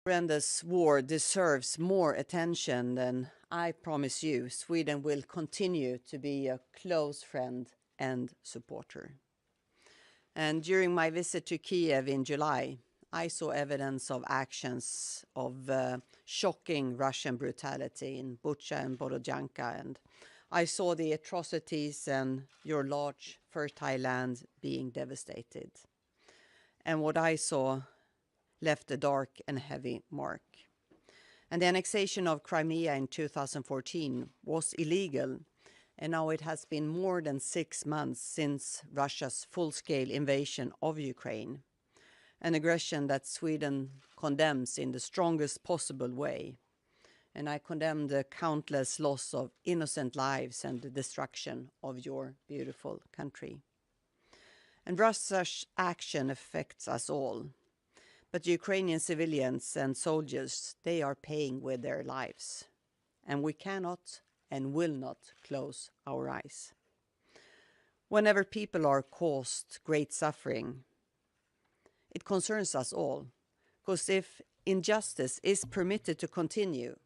Horrendous war deserves more attention than I promise you. Sweden will continue to be a close friend and supporter. And during my visit to Kiev in July, I saw evidence of actions of shocking Russian brutality in Bucha and Borodyanka, and I saw the atrocities and your large fertile land being devastated. And what I saw left a dark and heavy mark. And the annexation of Crimea in 2014 was illegal, and now it has been more than 6 months since Russia's full-scale invasion of Ukraine, an aggression that Sweden condemns in the strongest possible way. And I condemn the countless loss of innocent lives and the destruction of your beautiful country. And Russia's action affects us all. But Ukrainian civilians and soldiers, they are paying with their lives. And we cannot and will not close our eyes. Whenever people are caused great suffering, it concerns us all. Because if injustice is permitted to continue,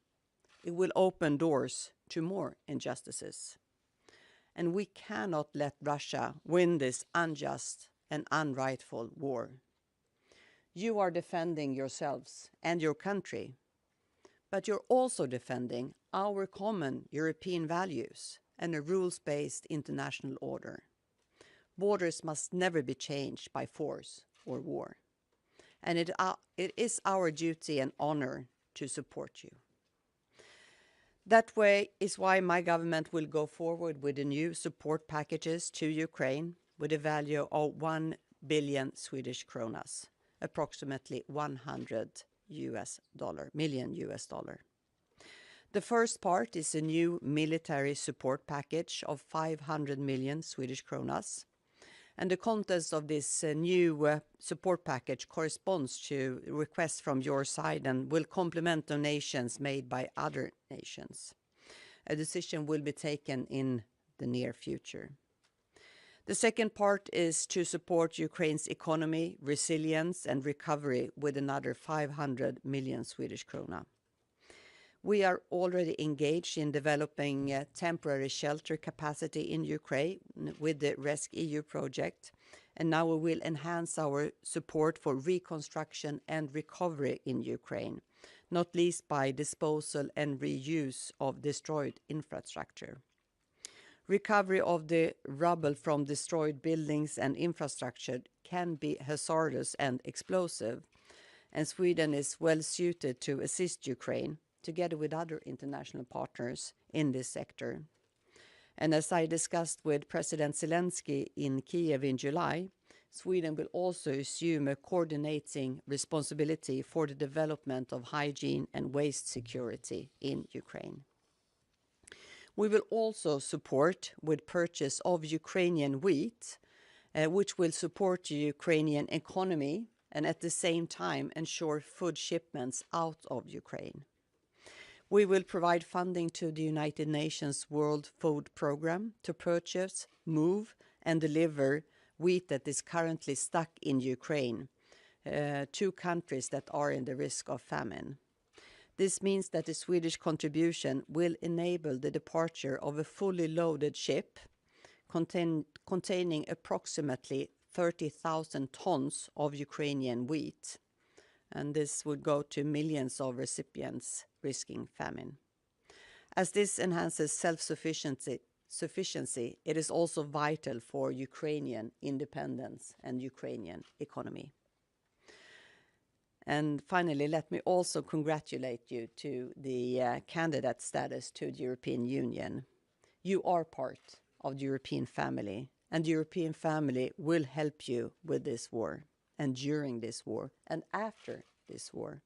it will open doors to more injustices. And we cannot let Russia win this unjust and unrightful war. You are defending yourselves and your country, but you're also defending our common European values and a rules-based international order. Borders must never be changed by force or war. And it is our duty and honor to support you. That way is why my government will go forward with the new support packages to Ukraine with a value of 1 billion Swedish kronas. Approximately $100 million. The first part is a new military support package of 500 million Swedish kronas. And the contents of this new support package corresponds to requests from your side and will complement donations made by other nations. A decision will be taken in the near future. The second part is to support Ukraine's economy, resilience and recovery with another 500 million Swedish krona. We are already engaged in developing temporary shelter capacity in Ukraine with the RESC-EU project, and now we will enhance our support for reconstruction and recovery in Ukraine, not least by disposal and reuse of destroyed infrastructure. Recovery of the rubble from destroyed buildings and infrastructure can be hazardous and explosive, and Sweden is well suited to assist Ukraine, together with other international partners in this sector. And as I discussed with President Zelensky in Kiev in July, Sweden will also assume a coordinating responsibility for the development of hygiene and waste security in Ukraine. We will also support with purchase of Ukrainian wheat, which will support the Ukrainian economy and at the same time ensure food shipments out of Ukraine. We will provide funding to the United Nations World Food Programme to purchase, move and deliver wheat that is currently stuck in Ukraine, 2 countries that are in the risk of famine. This means that the Swedish contribution will enable the departure of a fully loaded ship containing approximately 30,000 tons of Ukrainian wheat. And this would go to millions of recipients risking famine. As this enhances self-sufficiency, it is also vital for Ukrainian independence and Ukrainian economy. And finally, let me also congratulate you to the candidate status to the European Union. You are part of the European family, and the European family will help you with this war, and during this war, and after this war.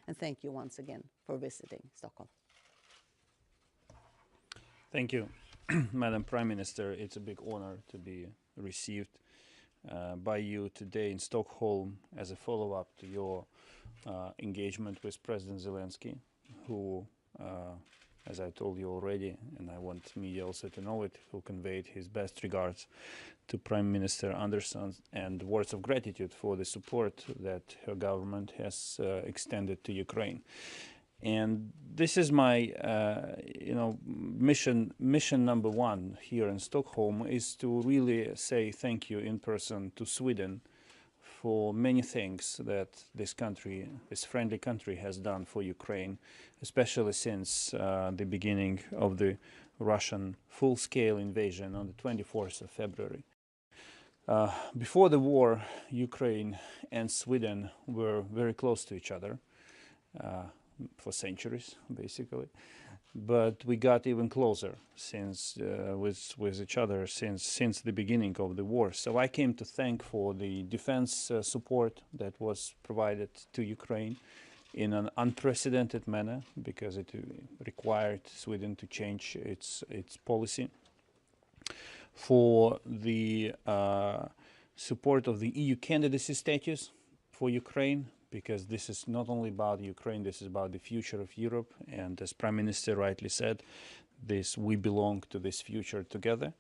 And thank you once again for visiting Stockholm. Thank you, Madam Prime Minister. It's a big honor to be received by you today in Stockholm as a follow-up to your engagement with President Zelensky, who as I told you already, and I want media also to know it, who conveyed his best regards to Prime Minister Andersson and words of gratitude for the support that her government has extended to Ukraine. And this is my, mission number one here in Stockholm, is to really say thank you in person to Sweden for many things that this country, this friendly country, has done for Ukraine, especially since the beginning of the Russian full-scale invasion on the 24th of February. Before the war, Ukraine and Sweden were very close to each other for centuries, basically. But we got even closer since with each other since the beginning of the war. So I came to thank for the defense support that was provided to Ukraine in an unprecedented manner, because it required Sweden to change its policy. For the support of the EU candidacy status for Ukraine, because this is not only about Ukraine, this is about the future of Europe. And as Prime Minister rightly said, we belong to this future together.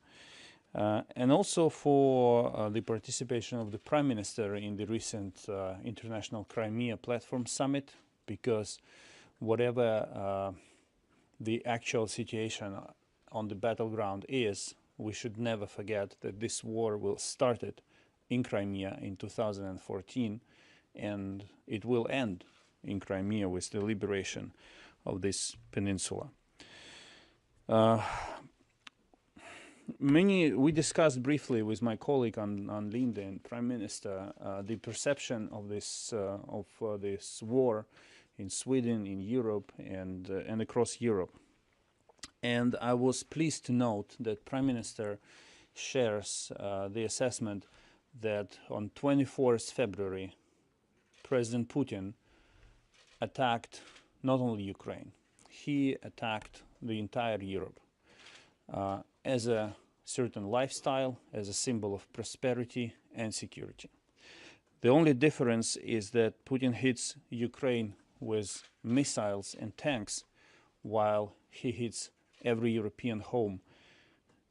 And also for the participation of the Prime Minister in the recent International Crimea Platform Summit, because whatever the actual situation on the battleground is, we should never forget that this war started in Crimea in 2014, and it will end in Crimea with the liberation of this peninsula. We discussed briefly with my colleague on LinkedIn, Prime Minister, the perception of this war in Sweden, in Europe, and across Europe. And I was pleased to note that Prime Minister shares the assessment that on 24th February, President Putin attacked not only Ukraine, he attacked the entire Europe as a certain lifestyle, as a symbol of prosperity and security. The only difference is that Putin hits Ukraine with missiles and tanks, while he hits every European home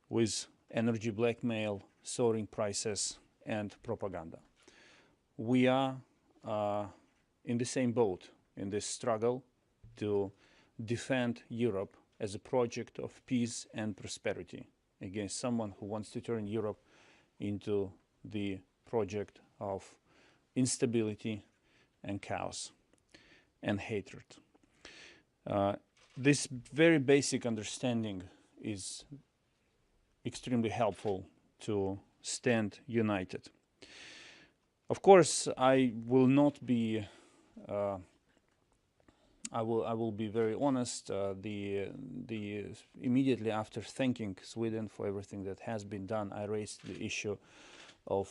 with energy blackmail, soaring prices, and propaganda. We are in the same boat in this struggle to defend Europe as a project of peace and prosperity against someone who wants to turn Europe into the project of instability and chaos and hatred. This very basic understanding is extremely helpful to stand united. Of course, I will not be. I will be very honest. Immediately after thanking Sweden for everything that has been done, I raised the issue of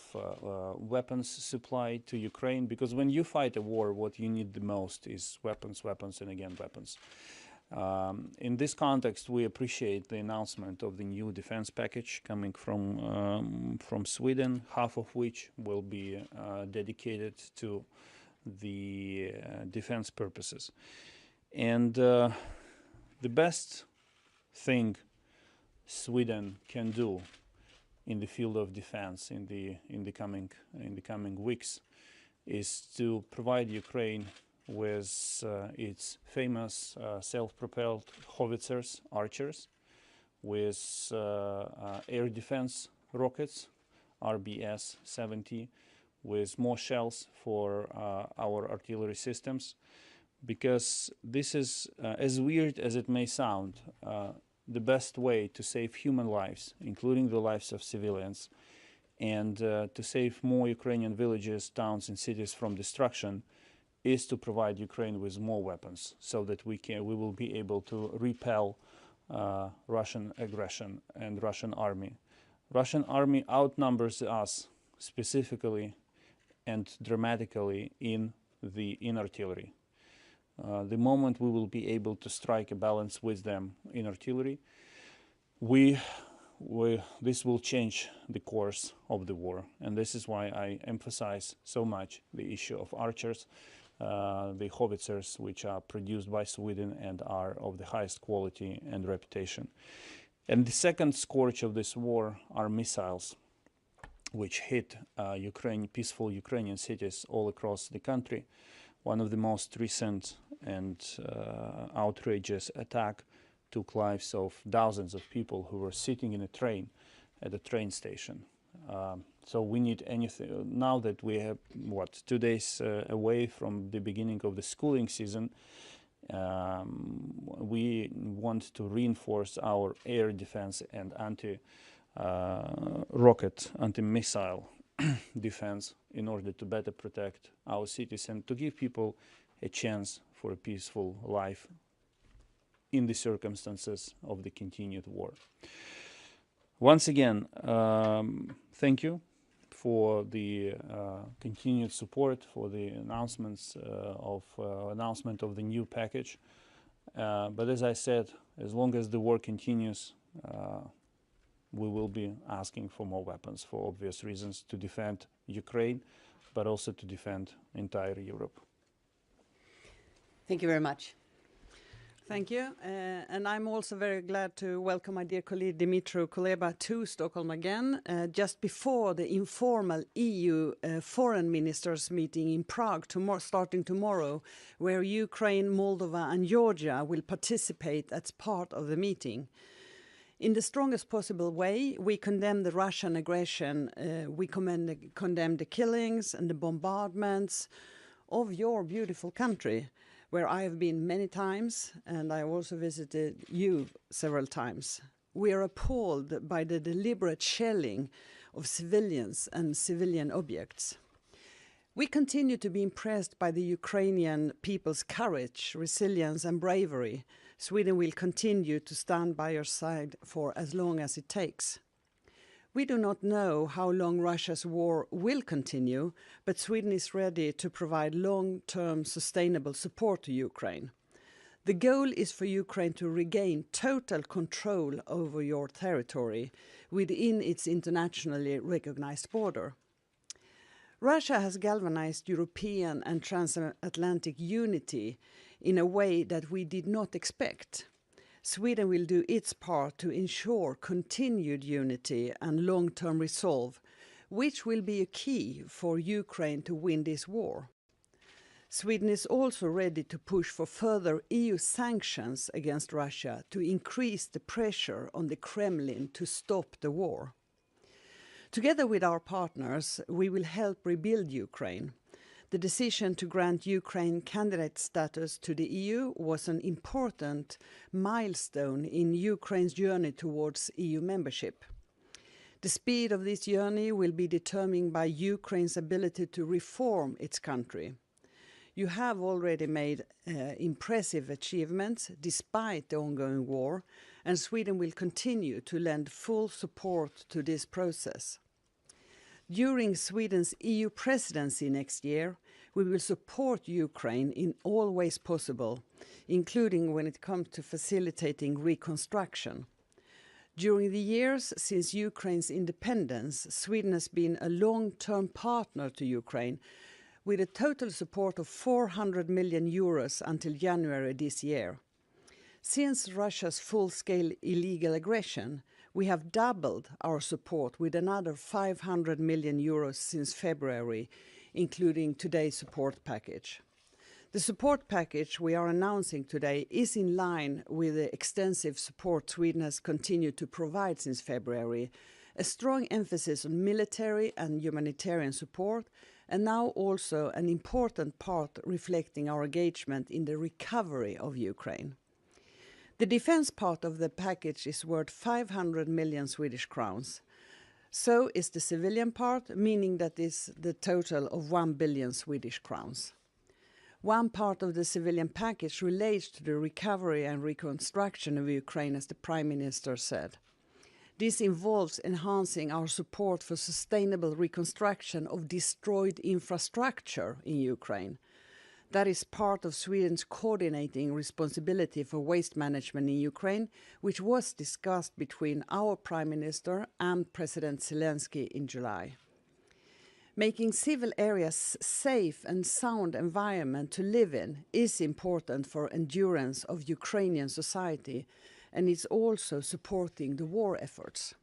weapons supply to Ukraine, because when you fight a war, what you need the most is weapons, weapons, and again weapons. In this context, we appreciate the announcement of the new defense package coming from Sweden, half of which will be dedicated to the defense purposes. And the best thing Sweden can do in the field of defense in the coming weeks is to provide Ukraine with its famous self-propelled howitzers, archers, with air defense rockets, RBS-70, with more shells for our artillery systems, because this is, as weird as it may sound, the best way to save human lives, including the lives of civilians, and to save more Ukrainian villages, towns, and cities from destruction, is to provide Ukraine with more weapons, so that we will be able to repel Russian aggression and Russian army. Russian army outnumbers us specifically and dramatically in artillery. The moment we will be able to strike a balance with them in artillery, this will change the course of the war. And this is why I emphasize so much the issue of archers, the howitzers, which are produced by Sweden and are of the highest quality and reputation. And the second scourge of this war are missiles, which hit peaceful Ukrainian cities all across the country. One of the most recent and outrageous attack took lives of thousands of people who were sitting in a train at a train station. So we need anything. Now that we have, 2 days away from the beginning of the schooling season, we want to reinforce our air defense and anti-rocket, anti-missile defense in order to better protect our cities and to give people a chance for a peaceful life in the circumstances of the continued war. Once again, thank you for the continued support, for the announcement of the new package. But as I said, as long as the war continues, we will be asking for more weapons for obvious reasons to defend Ukraine, but also to defend entire Europe. Thank you very much. Thank you. And I'm also very glad to welcome my dear colleague Dimitru Kuleba to Stockholm again, just before the informal EU foreign ministers meeting in Prague starting tomorrow, where Ukraine, Moldova and Georgia will participate as part of the meeting. In the strongest possible way, we condemn the Russian aggression. We condemn the killings and the bombardments of your beautiful country, where I have been many times, and I also visited you several times. We are appalled by the deliberate shelling of civilians and civilian objects. We continue to be impressed by the Ukrainian people's courage, resilience and bravery. Sweden will continue to stand by your side for as long as it takes. We do not know how long Russia's war will continue, but Sweden is ready to provide long-term sustainable support to Ukraine. The goal is for Ukraine to regain total control over your territory within its internationally recognized border. Russia has galvanized European and transatlantic unity in a way that we did not expect. Sweden will do its part to ensure continued unity and long-term resolve, which will be a key for Ukraine to win this war. Sweden is also ready to push for further EU sanctions against Russia to increase the pressure on the Kremlin to stop the war. Together with our partners, we will help rebuild Ukraine. The decision to grant Ukraine candidate status to the EU was an important milestone in Ukraine's journey towards EU membership. The speed of this journey will be determined by Ukraine's ability to reform its country. You have already made impressive achievements despite the ongoing war, and Sweden will continue to lend full support to this process. During Sweden's EU presidency next year, we will support Ukraine in all ways possible, including when it comes to facilitating reconstruction. During the years since Ukraine's independence, Sweden has been a long-term partner to Ukraine, with a total support of 400 million euros until January this year. Since Russia's full-scale illegal aggression, we have doubled our support with another 500 million euros since February, including today's support package. The support package we are announcing today is in line with the extensive support Sweden has continued to provide since February, a strong emphasis on military and humanitarian support, and now also an important part reflecting our engagement in the recovery of Ukraine. The defense part of the package is worth 500 million Swedish crowns. So is the civilian part, meaning that is the total of 1 billion Swedish crowns. One part of the civilian package relates to the recovery and reconstruction of Ukraine, as the Prime Minister said. This involves enhancing our support for sustainable reconstruction of destroyed infrastructure in Ukraine. That is part of Sweden's coordinating responsibility for waste management in Ukraine, which was discussed between our Prime Minister and President Zelensky in July. Making civil areas safe and sound environment to live in is important for endurance of Ukrainian society, and is also supporting the war efforts.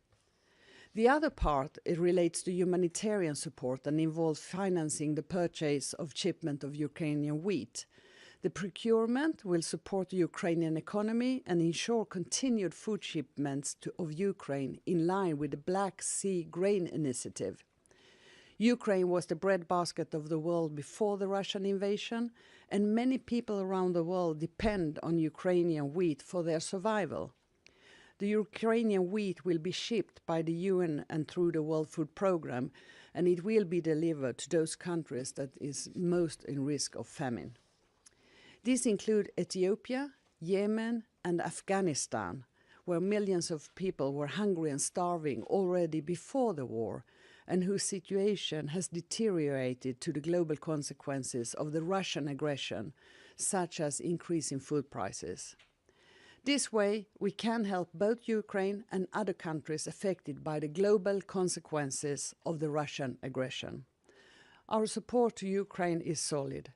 The other part, it relates to humanitarian support and involves financing the purchase of shipment of Ukrainian wheat. The procurement will support the Ukrainian economy and ensure continued food shipments of Ukraine in line with the Black Sea Grain Initiative. Ukraine was the breadbasket of the world before the Russian invasion, and many people around the world depend on Ukrainian wheat for their survival. The Ukrainian wheat will be shipped by the UN and through the World Food Programme, and it will be delivered to those countries that is most in risk of famine. These include Ethiopia, Yemen, and Afghanistan, where millions of people were hungry and starving already before the war, and whose situation has deteriorated to the global consequences of the Russian aggression, such as increasing food prices. This way, we can help both Ukraine and other countries affected by the global consequences of the Russian aggression. Our support to Ukraine is solid.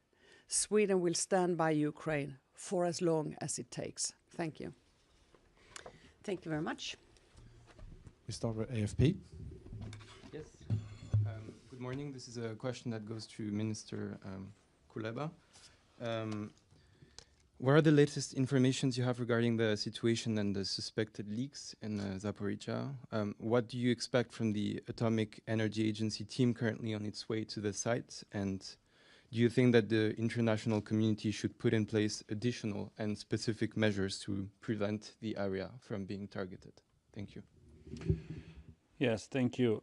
Sweden will stand by Ukraine for as long as it takes. Thank you. Thank you very much. We start with AFP. Yes. Good morning. This is a question that goes to Minister Kuleba. What are the latest informations you have regarding the situation and the suspected leaks in Zaporizhzhia? What do you expect from the Atomic Energy Agency team currently on its way to the site? And do you think that the international community should put in place additional and specific measures to prevent the area from being targeted? Thank you. Yes, thank you.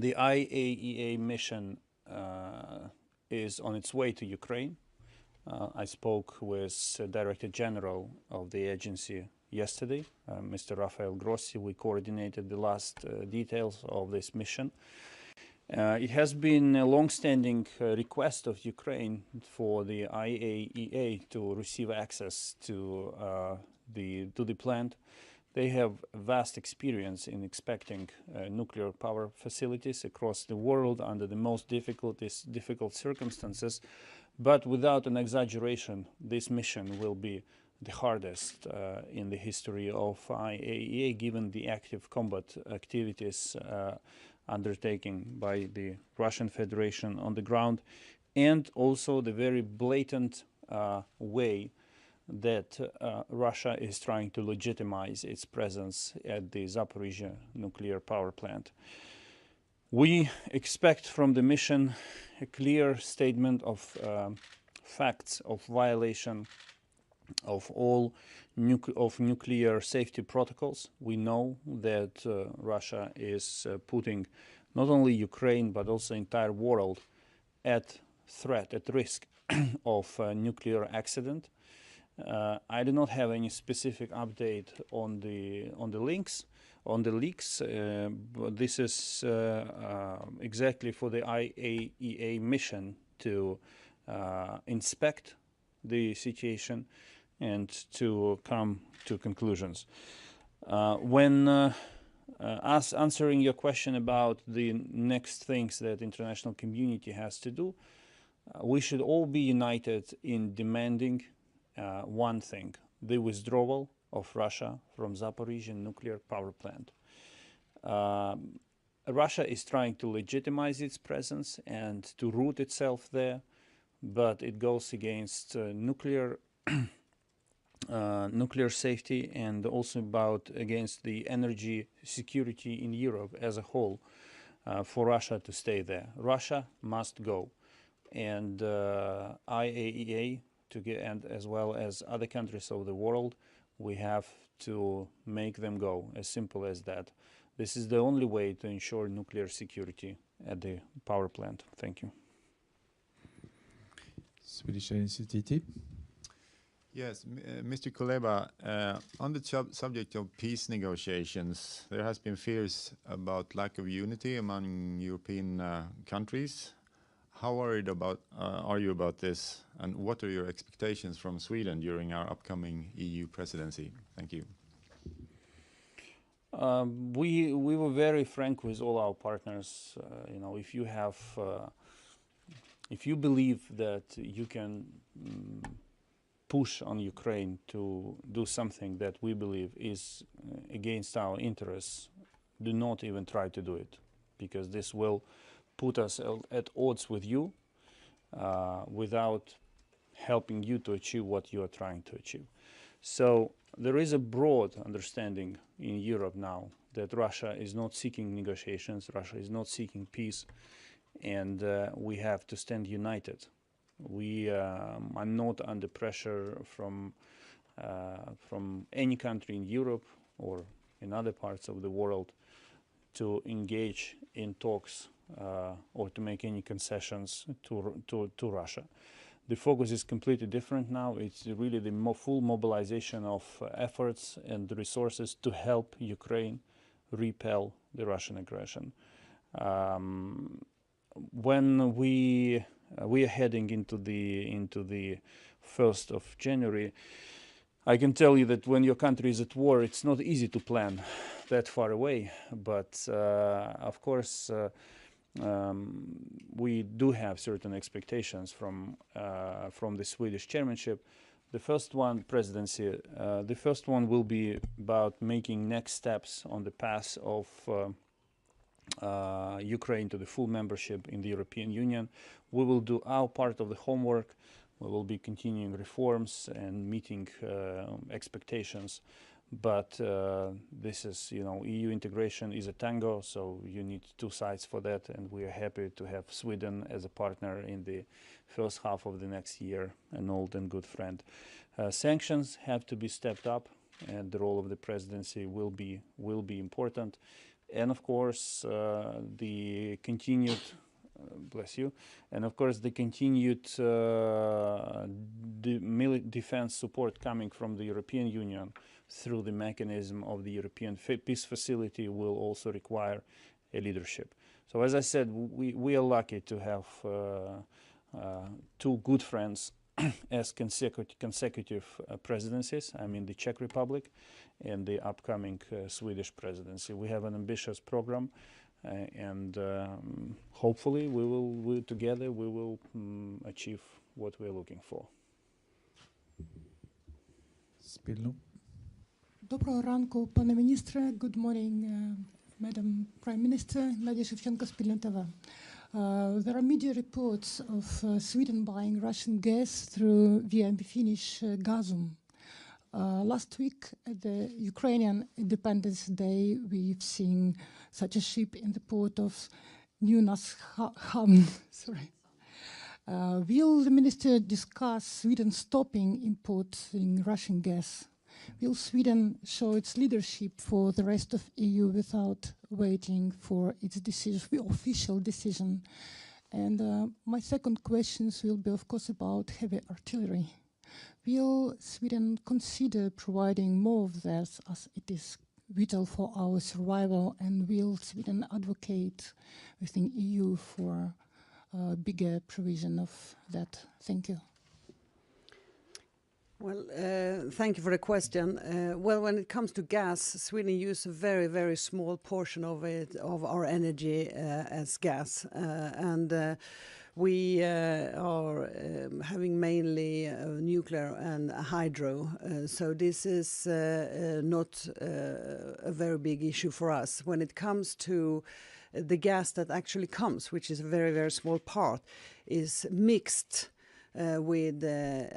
The IAEA mission is on its way to Ukraine. I spoke with Director General of the agency yesterday, Mr. Rafael Grossi. We coordinated the last details of this mission. It has been a long-standing request of Ukraine for the IAEA to receive access to the plant. They have vast experience in inspecting nuclear power facilities across the world under the most difficult circumstances. But without an exaggeration, this mission will be the hardest in the history of IAEA, given the active combat activities undertaken by the Russian Federation on the ground, and also the very blatant way that Russia is trying to legitimize its presence at the Zaporizhzhia nuclear power plant. We expect from the mission a clear statement of facts of violation of all nuclear safety protocols. We know that Russia is putting not only Ukraine but also the entire world at risk of nuclear accident. I do not have any specific update on the leaks. But this is exactly for the IAEA mission to inspect the situation and to come to conclusions. When answering your question about the next things that international community has to do, we should all be united in demanding one thing: the withdrawal of Russia from Zaporizhzhia nuclear power plant. Russia is trying to legitimize its presence and to root itself there, but it goes against nuclear safety and also against the energy security in Europe as a whole for Russia to stay there. Russia must go, and IAEA and as well as other countries of the world, we have to make them go, as simple as that. This is the only way to ensure nuclear security at the power plant. Thank you. Swedish NCTT. Yes, Mr. Kuleba, on the subject of peace negotiations, there has been fears about lack of unity among European countries. How worried are you about this, and what are your expectations from Sweden during our upcoming EU presidency? Thank you. We were very frank with all our partners. You know, if you believe that you can push on Ukraine to do something that we believe is against our interests, do not even try to do it, because this will put us at odds with you without helping you to achieve what you are trying to achieve. So there is a broad understanding in Europe now that Russia is not seeking negotiations, Russia is not seeking peace, and we have to stand united. We are not under pressure from any country in Europe or in other parts of the world to engage in talks or to make any concessions to Russia. The focus is completely different now. It's really the full mobilization of efforts and resources to help Ukraine repel the Russian aggression. When we are heading into the 1st of January, I can tell you that when your country is at war, it's not easy to plan that far away. But of course, we do have certain expectations from the Swedish chairmanship. The first one, presidency, the first one will be about making next steps on the path of Ukraine to the full membership in the European Union. We will do our part of the homework. We will be continuing reforms and meeting expectations. But this is, you know, EU integration is a tango, so you need two sides for that, and we are happy to have Sweden as a partner in the first half of the next year, an old and good friend. Sanctions have to be stepped up, and the role of the presidency will be important. And of course, the continued bless you, and of course the continued defense support coming from the European Union through the mechanism of the European Peace Facility will also require a leadership. So as I said, we are lucky to have two good friends as consecutive presidencies. I mean the Czech Republic and the upcoming Swedish presidency. We have an ambitious program, and hopefully together we will achieve what we are looking for. Spilno. Доброго ранку, пане міністре. Good morning, Madam Prime Minister. Nadia Shevchenko, Spilno TV. There are media reports of Sweden buying Russian gas through via Finnish Gazum. Last week, at the Ukrainian Independence Day, we've seen such a ship in the port of Nynäshamn. Sorry. Will the minister discuss Sweden stopping importing Russian gas? Will Sweden show its leadership for the rest of EU without waiting for its decision, the official decision? And my second questions will be, of course, about heavy artillery. Will Sweden consider providing more of this, as it is vital for our survival? And will Sweden advocate within EU for bigger provision of that? Thank you. Well, thank you for the question. Well, when it comes to gas, Sweden uses a very, very small portion of our energy as gas, and we are having mainly nuclear and hydro. So this is not a very big issue for us. When it comes to the gas that actually comes, which is a very, very small part, is mixed with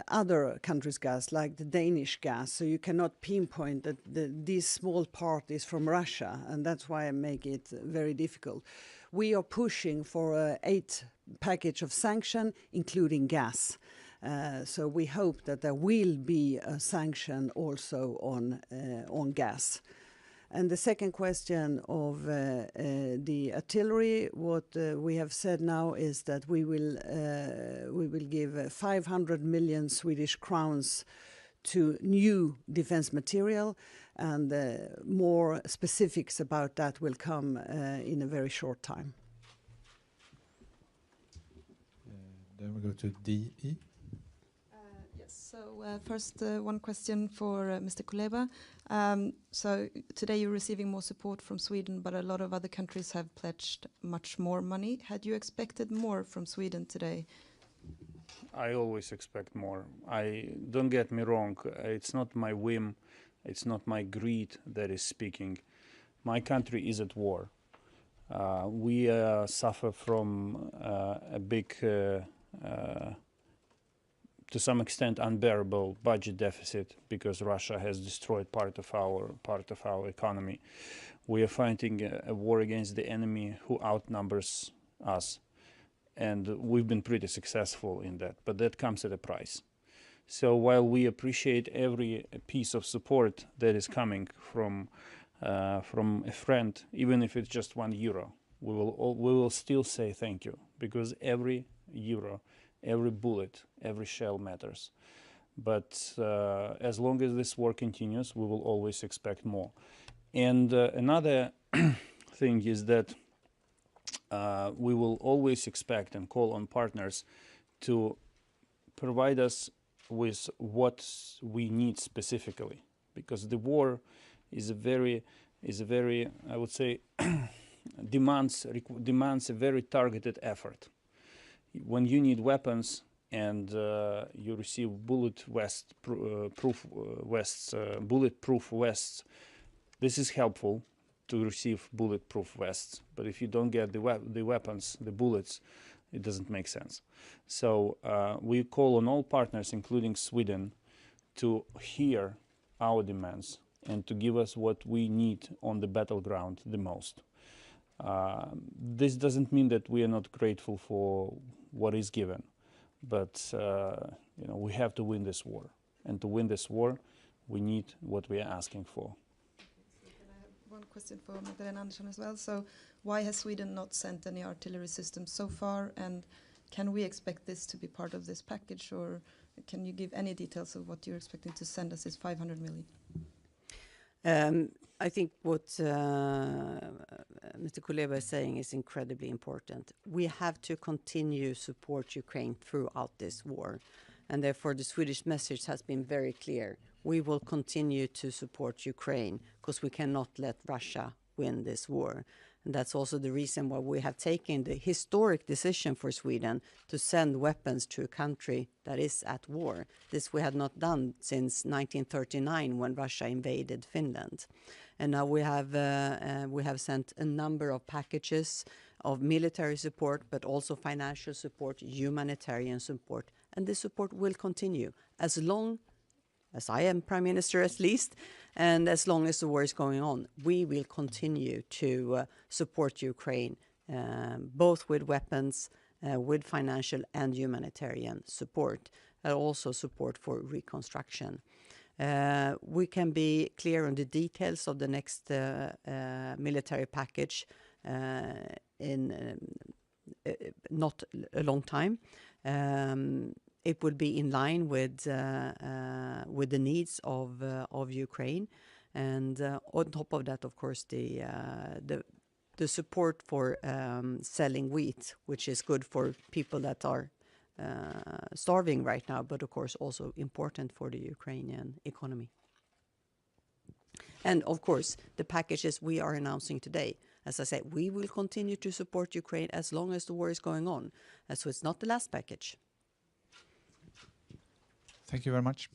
other countries' gas, like the Danish gas. So you cannot pinpoint that this small part is from Russia, and that's why I make it very difficult. We are pushing for an 8 package of sanction, including gas. So we hope that there will be a sanction also on gas. And the second question of the artillery, what we have said now is that we will give 500 million Swedish crowns to new defense material, and more specifics about that will come in a very short time. Then we go to DE. Yes. So first, one question for Mr. Kuleba. So today you're receiving more support from Sweden, but a lot of other countries have pledged much more money. Had you expected more from Sweden today? I always expect more. Don't get me wrong. It's not my whim. It's not my greed that is speaking. My country is at war. We suffer from a big, to some extent, unbearable budget deficit because Russia has destroyed part of our economy. We are fighting a war against the enemy who outnumbers us, and we've been pretty successful in that. But that comes at a price. So while we appreciate every piece of support that is coming from a friend, even if it's just €1, we will still say thank you, because every euro, every bullet, every shell matters. But as long as this war continues, we will always expect more. And another thing is that we will always expect and call on partners to provide us with what we need specifically, because the war is a very, I would say, demands a very targeted effort. When you need weapons and you receive bulletproof vests, this is helpful to receive bulletproof vests. But if you don't get the weapons, the bullets, it doesn't make sense. So we call on all partners, including Sweden, to hear our demands and to give us what we need on the battleground the most. This doesn't mean that we are not grateful for what is given, but we have to win this war. And to win this war, we need what we are asking for. Can I have one question for Magdalena Andersson as well? So why has Sweden not sent any artillery systems so far? And can we expect this to be part of this package? Or can you give any details of what you're expecting to send us, this 500 million? I think what Mr. Kuleba is saying is incredibly important. We have to continue support Ukraine throughout this war. And therefore, the Swedish message has been very clear. We will continue to support Ukraine because we cannot let Russia win this war. And that's also the reason why we have taken the historic decision for Sweden to send weapons to a country that is at war. This we had not done since 1939 when Russia invaded Finland. And now we have sent a number of packages of military support, but also financial support, humanitarian support. And this support will continue as long as I am Prime Minister at least, and as long as the war is going on. We will continue to support Ukraine, both with weapons, with financial and humanitarian support, and also support for reconstruction. We can be clear on the details of the next military package in not a long time. It will be in line with the needs of Ukraine, and on top of that, of course, the support for selling wheat, which is good for people that are starving right now, but of course also important for the Ukrainian economy. And of course, the packages we are announcing today, as I said, we will continue to support Ukraine as long as the war is going on. So it's not the last package. Thank you very much.